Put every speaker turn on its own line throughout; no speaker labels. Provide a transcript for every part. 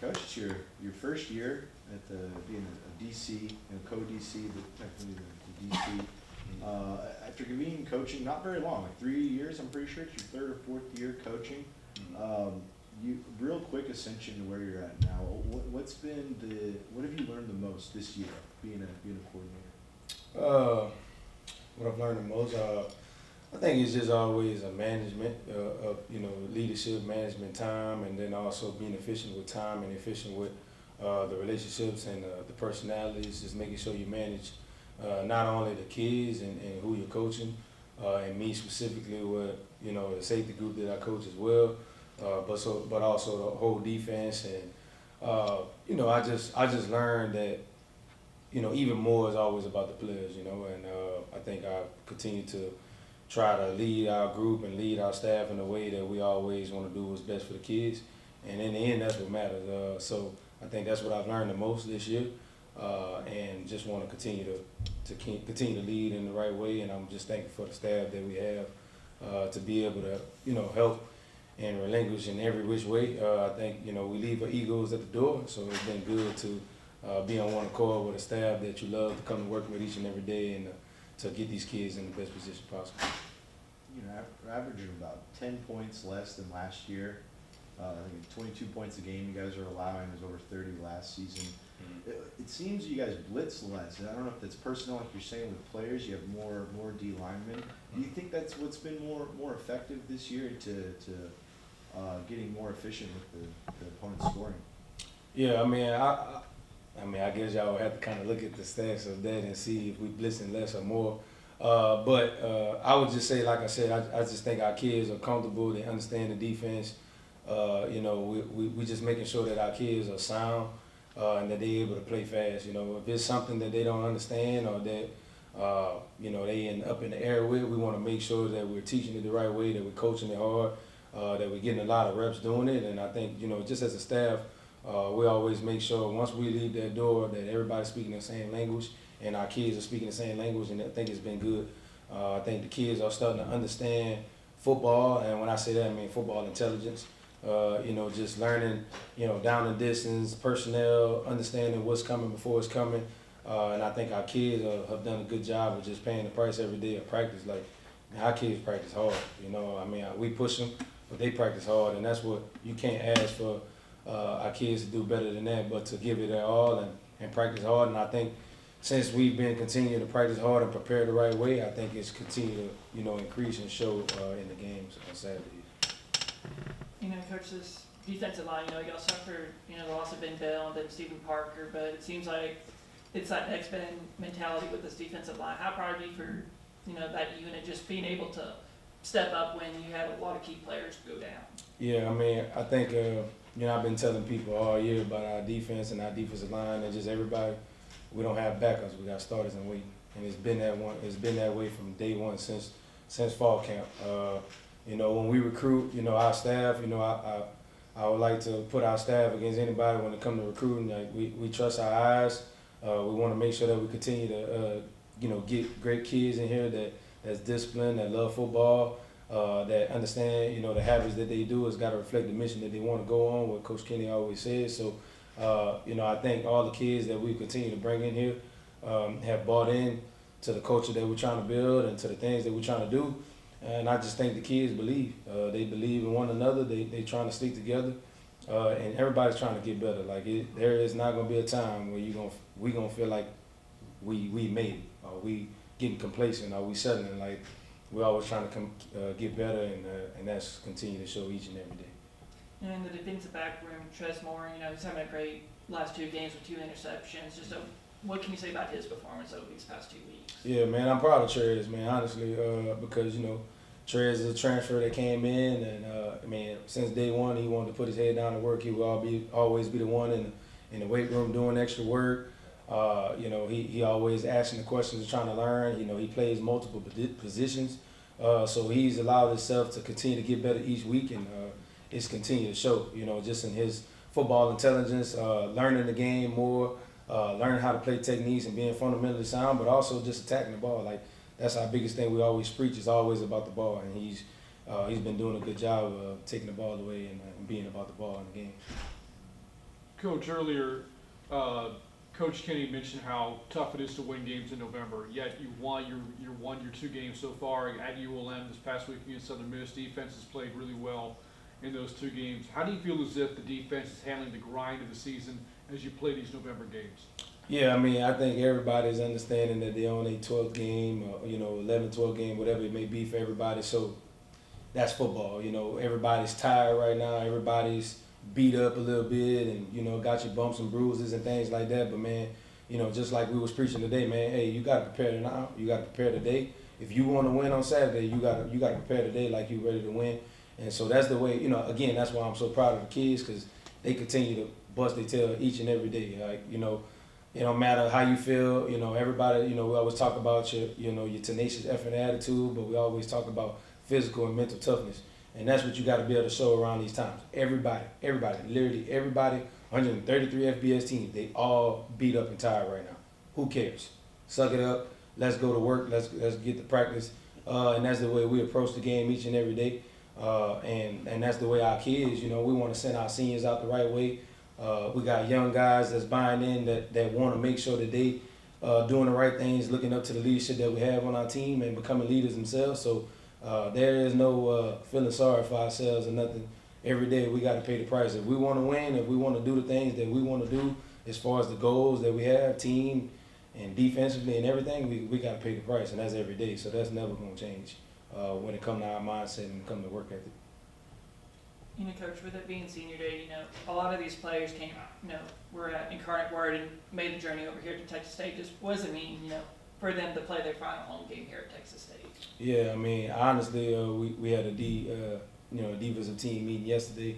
Coach, it's your first year at being a DC, co-DC, but technically the DC. After being coaching not very long, like 3 years, I'm pretty sure it's your third or fourth year coaching. You real quick ascension to where you're at now. What have you learned the most this year being a coordinator?
What I've learned the most, I think it's just always a management of leadership, management, time, and then also being efficient with time and efficient with the relationships and the personalities. Just making sure you manage not only the kids and who you're coaching, and me specifically with the safety group that I coach as well, but also the whole defense. And I just learned that even more is always about the players. And I think I continue to try to lead our group and lead our staff in a way that we always want to do what's best for the kids. And in the end, that's what matters. So I think that's what I've learned the most this year, and just want to continue to lead in the right way. And I'm just thankful for the staff that we have to be able to help and relinquish in every which way. I think we leave our egos at the door, so it's been good to be on one accord with a staff that you love to come to work with each and every day and to get these kids in the best position possible.
Averaging about 10 points less than last year. I think 22 points a game you guys are allowing. It was over 30 last season. Mm-hmm. It seems you guys blitz less. I don't know if that's personnel, like you're saying, with players. You have more D linemen. Do you think that's what's been more effective this year to getting more efficient with the opponent's scoring?
Yeah, I guess y'all would have to kind of look at the stats of that and see if we blitzing less or more. But I would just say, like I said, I just think our kids are comfortable. They understand the defense. We just making sure that our kids are sound and that they're able to play fast. If it's something that they don't understand or that they up in the air with, we want to make sure that we're teaching it the right way, that we're coaching it hard, that we're getting a lot of reps doing it. And I think just as a staff, we always make sure once we leave that door that everybody's speaking the same language and our kids are speaking the same language, and I think it's been good. I think the kids are starting to understand football, and when I say that, I mean football intelligence. Just learning, down the distance, personnel, understanding what's coming before it's coming. And I think our kids have done a good job of just paying the price every day of practice. Like, our kids practice hard. We push them, but they practice hard, and that's what you can't ask for our kids to do better than that, but to give it their all and practice hard. And I think since we've been continuing to practice hard and prepare the right way, I think it's continued to increase and show in the games on Saturday.
Coach, this defensive line, y'all suffered, the loss of Ben Bell and then Stephen Parker, but it seems like it's that next man mentality with this defensive line. How proud are you for, that unit just being able to step up when you had a lot of key players go down?
Yeah, I think, I've been telling people all year about our defense and our defensive line and just everybody. We don't have backups. We got starters and waiting, and it's been that way from day one since fall camp. When we recruit, our staff, I would like to put our staff against anybody when it comes to recruiting. Like we trust our eyes. We want to make sure that we continue to, get great kids in here that's disciplined, that love football, that understand, the habits that they do has got to reflect the mission that they want to go on, what Coach Kenny always says. So, I think all the kids that we continue to bring in here have bought in to the culture that we're trying to build and to the things that we're trying to do. And I just think the kids believe. They believe in one another. They trying to stick together, and everybody's trying to get better. Like there is not gonna be a time where we gonna feel like we made it, or we getting complacent, or we settling. Like we're always trying to get better, and that's continue to show each and every day.
And the defensive back room, Tresmore, he's having a great last 2 games with 2 interceptions. What can you say about his performance over these past 2 weeks?
Yeah, man, I'm proud of Trez, man, honestly, because, Trez is a transfer that came in, and, since day one, he wanted to put his head down and work. He will always be the one in the weight room doing extra work. He always asking the questions and trying to learn. He plays multiple positions, so he's allowed himself to continue to get better each week, and it's continued to show, just in his football intelligence, learning the game more, learning how to play techniques and being fundamentally sound, but also just attacking the ball. Like that's our biggest thing we always preach, is always about the ball, and he's been doing a good job of taking the ball away and being about the ball in the game.
Coach, earlier, Coach Kenny mentioned how tough it is to win games in November. Yet you won your 2 games so far at ULM this past week against Southern Miss. Defense has played really well in those 2 games. How do you feel as if the defense is handling the grind of the season as you play these November games?
Yeah, I mean, I think everybody's understanding that they're on a 12th game, or, 11, 12 game, whatever it may be for everybody. So that's football. Everybody's tired right now. Everybody's beat up a little bit and, got your bumps and bruises and things like that. But, man, just like we was preaching today, man, hey, you got to prepare now. You got to prepare today. If you want to win on Saturday, you got to prepare today like you ready to win. And so that's the way, again, that's why I'm so proud of the kids, because they continue to bust their tail each and every day. Like, it don't matter how you feel, everybody, we always talk about your tenacious effort and attitude, but we always talk about physical and mental toughness. And that's what you got to be able to show around these times. Everybody, literally everybody, 133 FBS teams, they all beat up and tired right now. Who cares? Suck it up. Let's go to work. Let's get to practice. And that's the way we approach the game each and every day. And that's the way our kids, we want to send our seniors out the right way. We got young guys that's buying in that want to make sure that they doing the right things, looking up to the leadership that we have on our team and becoming leaders themselves. So there is no feeling sorry for ourselves or nothing. Every day we got to pay the price. If we want to win, if we want to do the things that we want to do as far as the goals that we have, team and defensively and everything, we got to pay the price, and that's every day. So that's never going to change when it comes to our mindset and come to work ethic.
Coach, with it being senior day, a lot of these players came, were at Incarnate Word and made the journey over here to Texas State. Just what does it mean, for them to play their final home game here at Texas State?
Yeah, I mean, honestly, we had a defensive team meeting yesterday,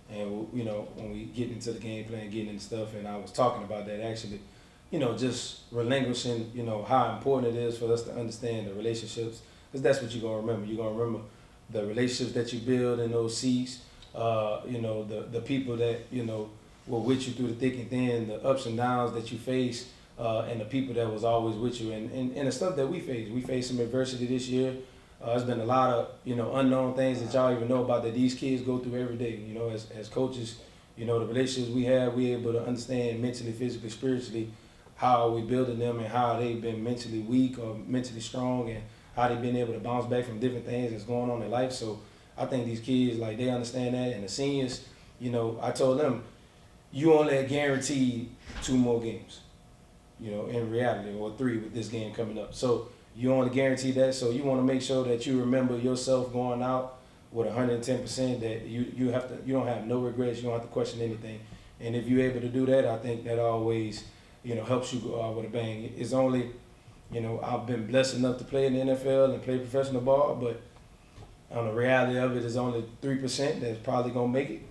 and when we get into the game plan, getting into stuff, and I was talking about that actually, just relinquishing, how important it is for us to understand the relationships, because that's what you're gonna remember. You're gonna remember the relationships that you build in those seats. The people that, were with you through the thick and thin, the ups and downs that you face, and the people that was always with you, and the stuff that we faced. We faced some adversity this year. There's been a lot of, unknown things that y'all even know about that these kids go through every day. As coaches, the relationships we have, we able to understand mentally, physically, spiritually, how we building them and how they've been mentally weak or mentally strong, and how they've been able to bounce back from different things that's going on in life. So I think these kids, like, they understand that. And the seniors, I told them, you only guaranteed 2 more games, in reality, or 3 with this game coming up. So you only guarantee that. So you want to make sure that you remember yourself going out with 110%, that you don't have no regrets. You don't have to question anything. And if you're able to do that, I think that always, helps you go out with a bang. It's only, I've been blessed enough to play in the NFL and play professional ball, but on the reality of it is only 3% that's probably gonna make it,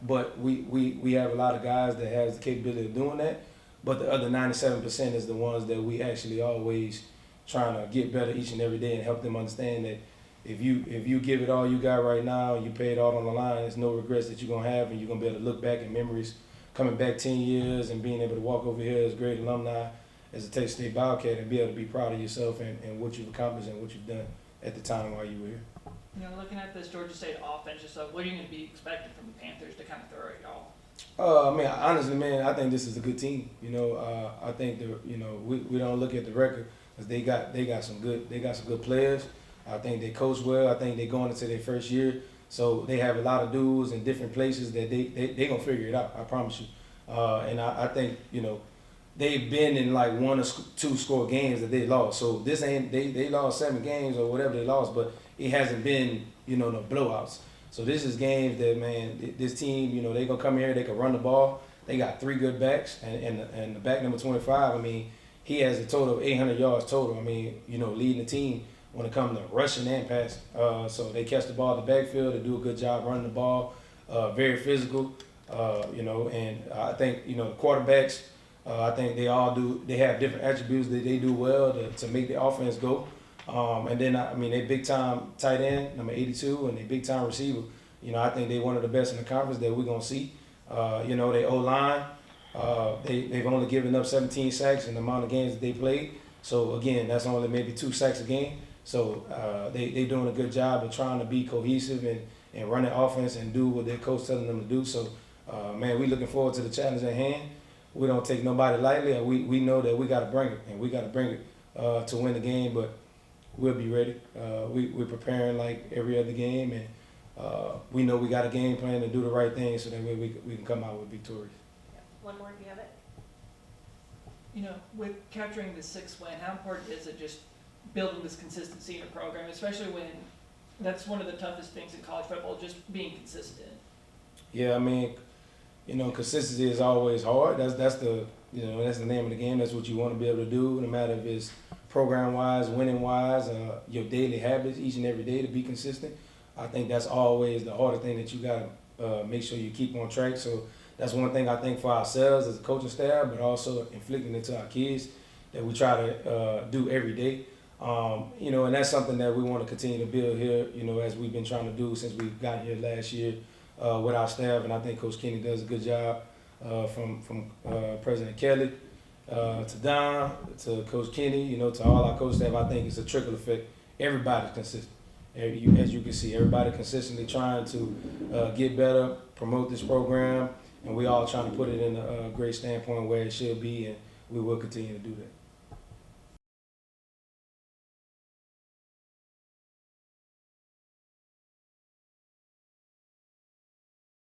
but we have a lot of guys that has the capability of doing that, but the other 97% is the ones that we actually always trying to get better each and every day and help them understand that if you give it all you got right now and you pay it all on the line, there's no regrets that you're gonna have, and you're gonna be able to look back at memories coming back 10 years and being able to walk over here as great alumni as a Texas State Wildcat and be able to be proud of yourself and what you've accomplished and what you've done at the time while you were here.
Looking at this Georgia State offense, just what are you going to be expecting from the Panthers to kind of throw at y'all?
I mean, honestly, man, I think this is a good team. I think we don't look at the record, because they got some good players. I think they coach well. I think they're going into their first year, so they have a lot of dudes in different places that they gonna figure it out. I promise you. And I think they've been in like 1 or 2 score games that they lost. So this ain't they lost 7 games or whatever they lost, but it hasn't been no blowouts. So this is games that, man, this team, they gonna come here, they can run the ball. They got 3 good backs, and the back number 25. I mean, he has a total of 800 yards total. I mean, leading the team when it comes to rushing and passing. So they catch the ball in the backfield. They do a good job running the ball. Very physical. And I think the quarterbacks. I think they all do. They have different attributes that they do well to make the offense go. And then they big time tight end number 82, and they big time receiver. I think they one of the best in the conference that we're gonna see. They O-line. They've only given up 17 sacks in the amount of games that they played. So again, that's only maybe 2 sacks a game. So they doing a good job of trying to be cohesive and run the offense and do what their coach telling them to do. So man, we looking forward to the challenge at hand. We don't take nobody lightly. And we know that we got to bring it, and we got to bring it to win the game. But we'll be ready. We're preparing like every other game, and we know we got a game plan to do the right thing so that way we can come out with victorious.
Yeah. One more, do you have it?
You know, with capturing the 6th win, how important is it just building this consistency in a program, especially when that's one of the toughest things in college football, just being consistent?
Yeah, I mean, you know, consistency is always hard. That's the that's the name of the game. That's what you want to be able to do, no matter if it's program wise, winning wise, your daily habits each and every day to be consistent. I think that's always the hardest thing that you gotta make sure you keep on track. So that's one thing I think for ourselves as a coaching staff, but also inflicting it to our kids that we try to do every day. You know, and that's something that we want to continue to build here, you know, as we've been trying to do since we got here last year with our staff. And I think Coach Kenny does a good job from President Kelly to Don, to Coach Kenny, you know, to all our coach staff. I think it's a trickle effect. Everybody's consistent. As you can see, everybody consistently trying to get better, promote this program, and we all trying to put it in a great standpoint where it should be, and we will continue to do that.